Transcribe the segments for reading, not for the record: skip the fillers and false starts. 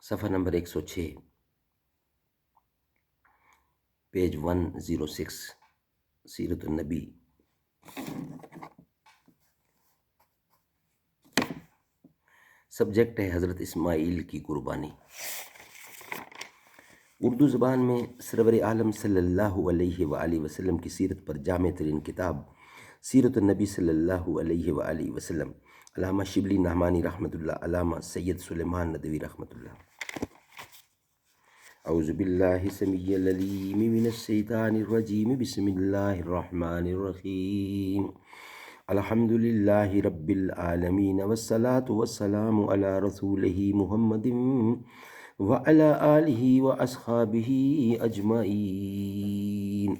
صفحہ number 106، page 106، سیرت النبی۔ Subject ہے حضرت اسماعیل کی قربانی۔ اردو زبان میں سرور عالم صلی اللہ علیہ وآلہ وسلم کی سیرت پر جامع ترین کتاب سیرت النبی صلی اللہ علیہ وآلہ وسلم، علامہ شبلی نعمانی رحمۃ اللہ، علامہ سید سلیمان ندوی رحمۃ اللہ۔ اعوذ باللہ السمیع العلیم من الشیطان الرجیم، بسم اللہ الرحمن الرحیم، الحمد للہ رب العالمین، والصلاة والسلام علی رسولہ محمد وعلی آلہ واصحابہ اجمعین۔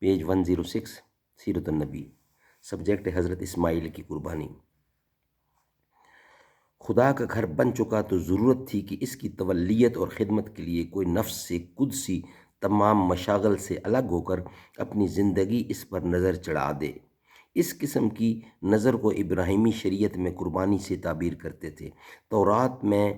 پیج 106، سیرت النبی۔ سبجیکٹ ہے حضرت اسماعیل کی قربانی۔ خدا کا گھر بن چکا تو ضرورت تھی کہ اس کی تولیت اور خدمت کے لیے کوئی نفس سے قدسی تمام مشاغل سے الگ ہو کر اپنی زندگی اس پر نظر چڑھا دے۔ اس قسم کی نظر کو ابراہیمی شریعت میں قربانی سے تعبیر کرتے تھے۔ تورات میں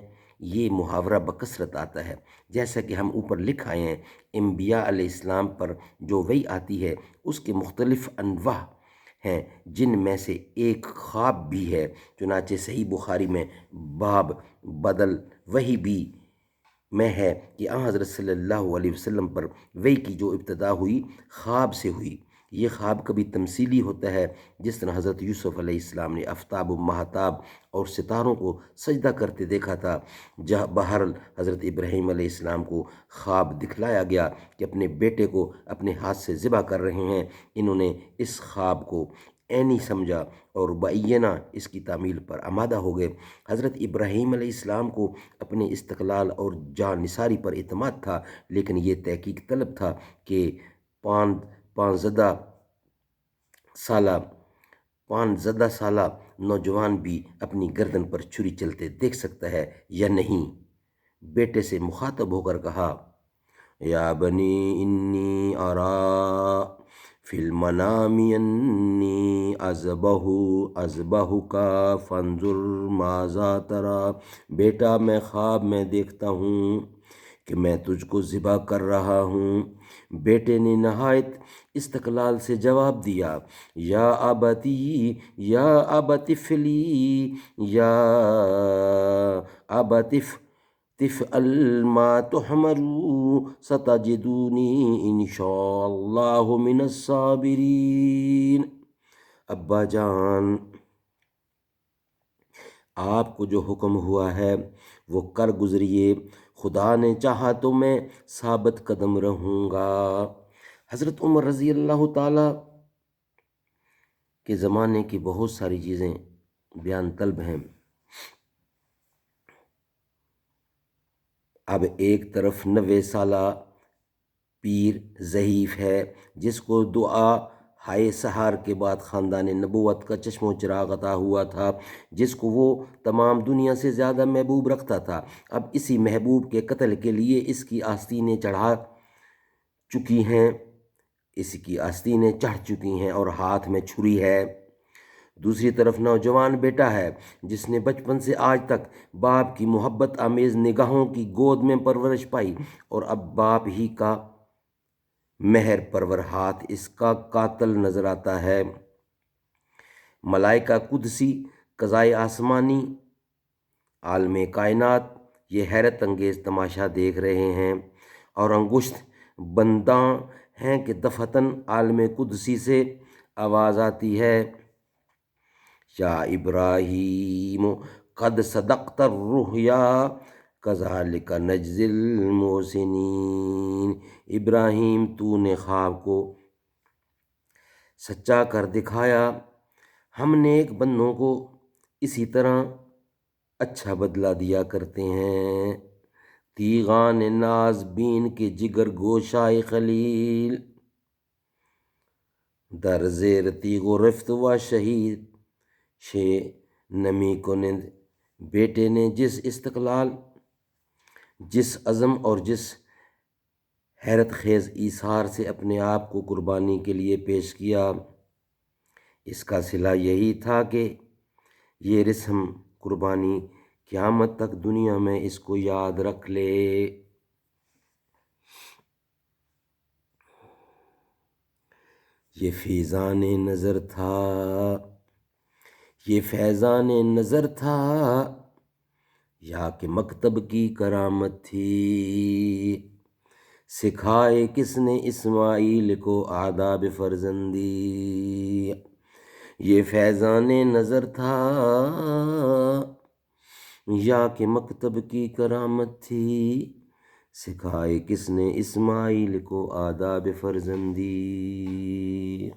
یہ محاورہ بکثرت آتا ہے، جیسا کہ ہم اوپر لکھ آئے ہیں۔ انبیاء علیہ السلام پر جو وحی آتی ہے اس کے مختلف انواع ہیں، جن میں سے ایک خواب بھی ہے۔ چنانچہ صحیح بخاری میں باب بدل وحی بھی میں ہے کہ حضرت صلی اللہ علیہ وسلم پر وحی کی جو ابتدا ہوئی خواب سے ہوئی۔ یہ خواب کبھی تمثیلی ہوتا ہے، جس طرح حضرت یوسف علیہ السلام نے آفتاب و مہتاب اور ستاروں کو سجدہ کرتے دیکھا تھا۔ بہرحال حضرت ابراہیم علیہ السلام کو خواب دکھلایا گیا کہ اپنے بیٹے کو اپنے ہاتھ سے ذبح کر رہے ہیں۔ انہوں نے اس خواب کو عینی سمجھا اور بعینہ اس کی تعمیل پر آمادہ ہو گئے۔ حضرت ابراہیم علیہ السلام کو اپنے استقلال اور جان نثاری پر اعتماد تھا، لیکن یہ تحقیق طلب تھا کہ پانچ زدہ سالہ نوجوان بھی اپنی گردن پر چھری چلتے دیکھ سکتا ہے یا نہیں۔ بیٹے سے مخاطب ہو کر کہا، یا بنی انی ارا فی المنام انی اذبحک فانظر ماذا تری۔ بیٹا، میں خواب میں دیکھتا ہوں کہ میں تجھ کو ذبح کر رہا ہوں۔ بیٹے نے نہایت استقلال سے جواب دیا، یا ابت افعلی، یا ابت افعل ما تؤمر ستجدنی ان شاء اللہ من الصابرین۔ ابا جان، آپ کو جو حکم ہوا ہے وہ کر گزریے، خدا نے چاہا تو میں ثابت قدم رہوں گا۔ حضرت عمر رضی اللہ تعالیٰ کے زمانے کی بہت ساری چیزیں بیان طلب ہیں۔ اب ایک طرف 90 سالہ پیر ضعیف ہے، جس کو دعا ہائے سحر کے بعد خاندان نبوت کا چشم و چراغ عطا ہوا تھا، جس کو وہ تمام دنیا سے زیادہ محبوب رکھتا تھا۔ اب اسی محبوب کے قتل کے لیے اس کی آستینیں چڑھ چکی ہیں اور ہاتھ میں چھری ہے۔ دوسری طرف نوجوان بیٹا ہے، جس نے بچپن سے آج تک باپ کی محبت آمیز نگاہوں کی گود میں پرورش پائی، اور اب باپ ہی کا مہر پرور ہاتھ اس کا قاتل نظر آتا ہے۔ ملائکہ قدسی، قضائے آسمانی، عالم کائنات یہ حیرت انگیز تماشا دیکھ رہے ہیں، اور انگشت بنداں ہیں کہ دفعتاً عالم قدسی سے آواز آتی ہے، یا ابراہیم قد صدقت الرؤیا کذالک نجزی المحسنین۔ ابراہیم، تو نے خواب کو سچا کر دکھایا، ہم نیک بندوں کو اسی طرح اچھا بدلہ دیا کرتے ہیں۔ تیغان ناز بین کے جگر گوشائے خلیل، در زیر تیغ و رفت و شہید نمی کنند۔ بیٹے نے جس استقلال، جس عزم اور جس حیرت خیز ایثار سے اپنے آپ کو قربانی کے لیے پیش کیا، اس کا صلہ یہی تھا کہ یہ رسم قربانی قیامت تک دنیا میں اس کو یاد رکھ لے۔ یہ فیضان نظر تھا، یہ فیضان نظر تھا، یا کہ مکتب کی کرامت تھی؟ سکھائے کس نے اسماعیل کو آداب فرزندی؟ یہ فیضان نظر تھا یا کہ مکتب کی کرامت تھی؟ سکھائے کس نے اسماعیل کو آداب فرزندی؟